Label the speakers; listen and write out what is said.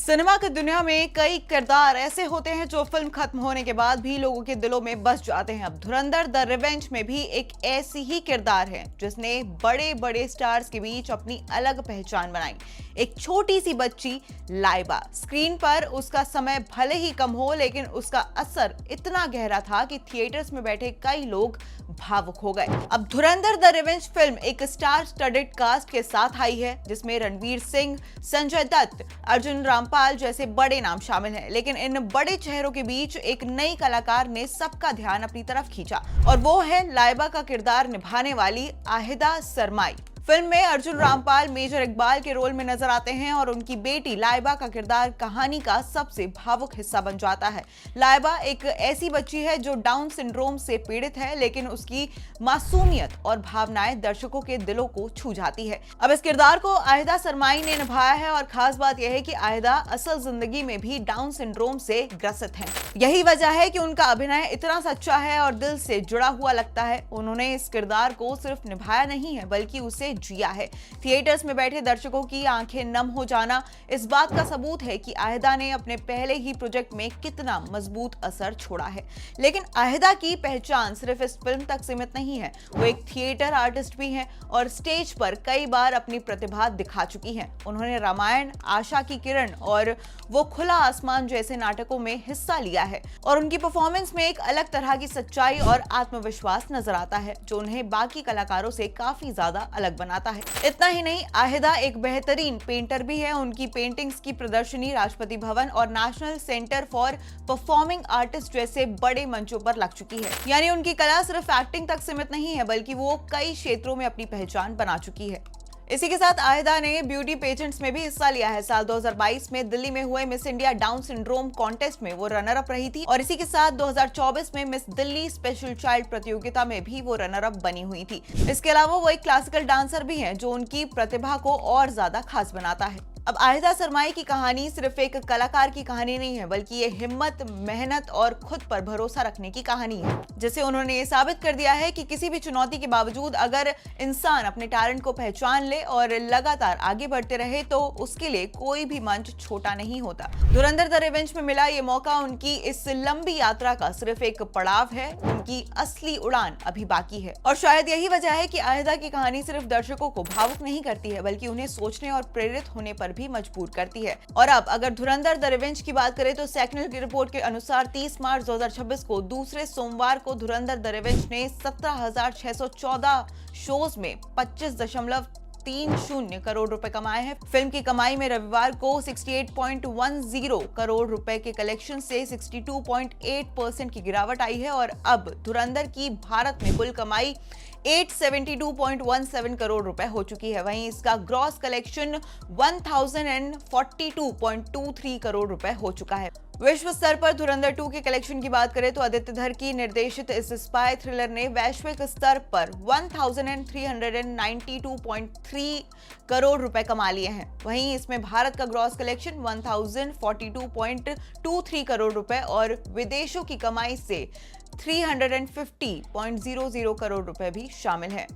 Speaker 1: Cinema की दुनिया में कई किरदार ऐसे होते हैं जो फिल्म खत्म होने के बाद भी लोगों के दिलों में बस जाते हैं। अब धुरंधर द रिवेंज में भी एक ऐसी ही किरदार है जिसने बड़े बड़े स्टार्स के बीच अपनी अलग पहचान बनाई। एक छोटी सी बच्ची लाइबा। स्क्रीन पर उसका समय भले ही कम हो, लेकिन उसका असर इतना गहरा था कि थिएटर्स में बैठे कई लोग भावुक हो गए। अब धुरंधर द रिवेंज फिल्म एक स्टार स्टडेड कास्ट के साथ आई है, जिसमें रणवीर सिंह, संजय दत्त, अर्जुन रामपाल जैसे बड़े नाम शामिल हैं। लेकिन इन बड़े चेहरों के बीच एक नई कलाकार ने सबका ध्यान अपनी तरफ खींचा, और वो है लाइबा का किरदार निभाने वाली आहिदा सरमाई। फिल्म में अर्जुन रामपाल मेजर इकबाल के रोल में नजर आते हैं और उनकी बेटी लाइबा का किरदार कहानी का सबसे भावुक हिस्सा बन जाता है। लाइबा एक ऐसी बच्ची है जो डाउन सिंड्रोम से पीड़ित है, लेकिन उसकी मासूमियत और भावनाएं दर्शकों के दिलों को छू जाती है। अब इस किरदार को आहिदा सरमाई ने निभाया है, और खास बात यह है कि आहिदा असल जिंदगी में भी डाउन सिंड्रोम से ग्रसित हैं। यही वजह है कि उनका अभिनय इतना सच्चा है और दिल से जुड़ा हुआ लगता है। उन्होंने इस किरदार को सिर्फ निभाया नहीं है, बल्कि उसे जिया है। थिएटर्स में बैठे दर्शकों की आंखें नम हो जाना इस बात का सबूत है कि आहिदा ने अपने पहले ही प्रोजेक्ट में कितना मजबूत असर छोड़ा है। लेकिन आहिदा की पहचान सिर्फ इस फिल्म तक सीमित नहीं है। वो एक थिएटर आर्टिस्ट भी हैं और स्टेज पर कई बार अपनी प्रतिभा दिखा चुकी हैं। उन्होंने रामायण, आशा की किरण और वो खुला आसमान जैसे नाटकों में हिस्सा लिया है, और उनकी परफॉर्मेंस में एक अलग तरह की सच्चाई और आत्मविश्वास नजर आता है, जो उन्हें बाकी कलाकारों से काफी ज्यादा अलग बनाता है। इतना ही नहीं, आहिदा एक बेहतरीन पेंटर भी है। उनकी पेंटिंग्स की प्रदर्शनी राष्ट्रपति भवन और national centre for performing artist जैसे बड़े मंचों पर लग चुकी है। यानी उनकी कला सिर्फ एक्टिंग तक सीमित नहीं है, बल्कि वो कई क्षेत्रों में अपनी पहचान बना चुकी है। इसी के साथ आहिदा ने ब्यूटी पेजेंट्स में भी हिस्सा लिया है। साल 2022 में दिल्ली में हुए miss India down syndrome contest में वो रनर अप रही थी, और इसी के साथ 2024 में मिस दिल्ली स्पेशल चाइल्ड प्रतियोगिता में भी वो रनर अप बनी हुई थी। इसके अलावा वो एक क्लासिकल डांसर भी हैं, जो उनकी प्रतिभा को और ज्यादा खास बनाता है। अब आहिदा सरमाई की कहानी सिर्फ एक कलाकार की कहानी नहीं है, बल्कि ये हिम्मत, मेहनत और खुद पर भरोसा रखने की कहानी है, जिसे उन्होंने ये साबित कर दिया है कि किसी भी चुनौती के बावजूद अगर इंसान अपने टैलेंट को पहचान ले और लगातार आगे बढ़ते रहे, तो उसके लिए कोई भी मंच छोटा नहीं होता। धुरंधर द रिवेंज में मिला ये मौका उनकी इस लंबी यात्रा का सिर्फ एक पड़ाव है। उनकी असली उड़ान अभी बाकी है, और शायद यही वजह है कि आहिदा की कहानी सिर्फ दर्शकों को भावुक नहीं करती है, बल्कि उन्हें सोचने और प्रेरित होने पर भी मजबूर करती है। और अब अगर धुरंधर द रिवेंज की बात करें, तो सेक्नल की रिपोर्ट के अनुसार 30 मार्च 2026 को दूसरे सोमवार को धुरंधर द रिवेंज ने 17,614 शोज में 25.30 करोड़ रुपए कमाए हैं। फिल्म की कमाई में रविवार को 68.10 करोड़ रुपए के कलेक्शन से 62.8% की गिरावट आई है, और अब धुरंधर की भारत में कुल कमाई 872.17 करोड़ रुपए हो चुकी है। वहीं इसका ग्रॉस कलेक्शन 1042.23 करोड़ रुपए हो चुका है। विश्व स्तर पर धुरंधर 2 के कलेक्शन की बात करें, तो आदित्य धर की निर्देशित इस स्पाई थ्रिलर ने वैश्विक स्तर पर 1392.3 करोड़ रुपए कमा लिए हैं। वहीं इसमें भारत का ग्रॉस कलेक्शन 1042.23 करोड़ रुपए और विदेशों की कमाई से 350.00 करोड़ रुपए भी शामिल है।